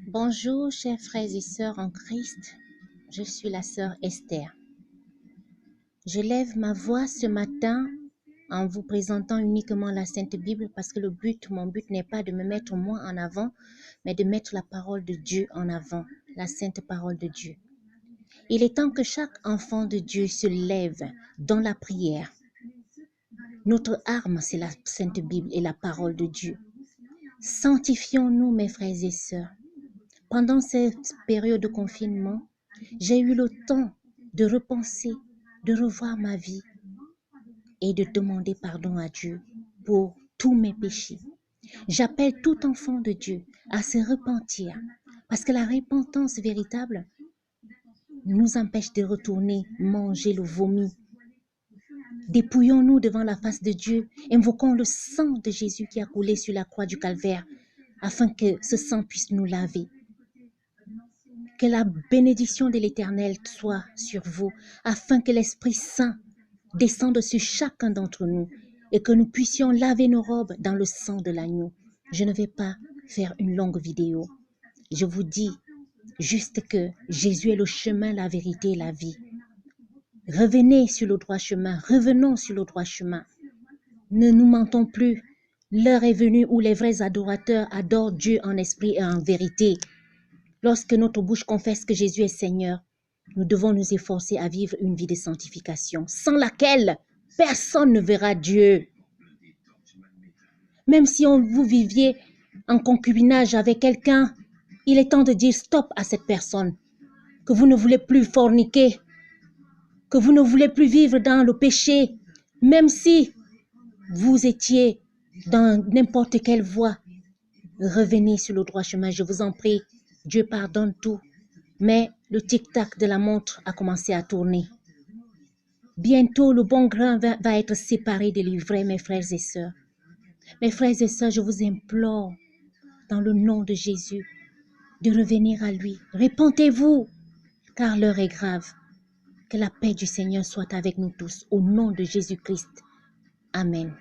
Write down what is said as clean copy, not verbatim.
Bonjour, chers frères et sœurs en Christ. Je suis la sœur Esther. Je lève ma voix ce matin en vous présentant uniquement la Sainte Bible parce que mon but n'est pas de me mettre moi en avant, mais de mettre la parole de Dieu en avant, la sainte parole de Dieu. Il est temps que chaque enfant de Dieu se lève dans la prière. Notre arme, c'est la Sainte Bible et la parole de Dieu. Sanctifions-nous, mes frères et sœurs. Pendant cette période de confinement, j'ai eu le temps de repenser, de revoir ma vie et de demander pardon à Dieu pour tous mes péchés. J'appelle tout enfant de Dieu à se repentir parce que la repentance véritable nous empêche de retourner manger le vomi. Dépouillons-nous devant la face de Dieu, invoquons le sang de Jésus qui a coulé sur la croix du Calvaire afin que ce sang puisse nous laver. Que la bénédiction de l'Éternel soit sur vous, afin que l'Esprit Saint descende sur chacun d'entre nous et que nous puissions laver nos robes dans le sang de l'agneau. Je ne vais pas faire une longue vidéo. Je vous dis juste que Jésus est le chemin, la vérité et la vie. Revenez sur le droit chemin, revenons sur le droit chemin. Ne nous mentons plus. L'heure est venue où les vrais adorateurs adorent Dieu en esprit et en vérité. Lorsque notre bouche confesse que Jésus est Seigneur, nous devons nous efforcer à vivre une vie de sanctification, sans laquelle personne ne verra Dieu. Même si vous viviez en concubinage avec quelqu'un, il est temps de dire stop à cette personne, que vous ne voulez plus forniquer, que vous ne voulez plus vivre dans le péché, même si vous étiez dans n'importe quelle voie. Revenez sur le droit chemin, je vous en prie. Dieu pardonne tout. Mais le tic-tac de la montre a commencé à tourner. Bientôt, le bon grain va être séparé de l'ivraie, mes frères et sœurs. Mes frères et sœurs, je vous implore, dans le nom de Jésus, de revenir à lui. Repentez-vous, car l'heure est grave. Que la paix du Seigneur soit avec nous tous, au nom de Jésus-Christ. Amen.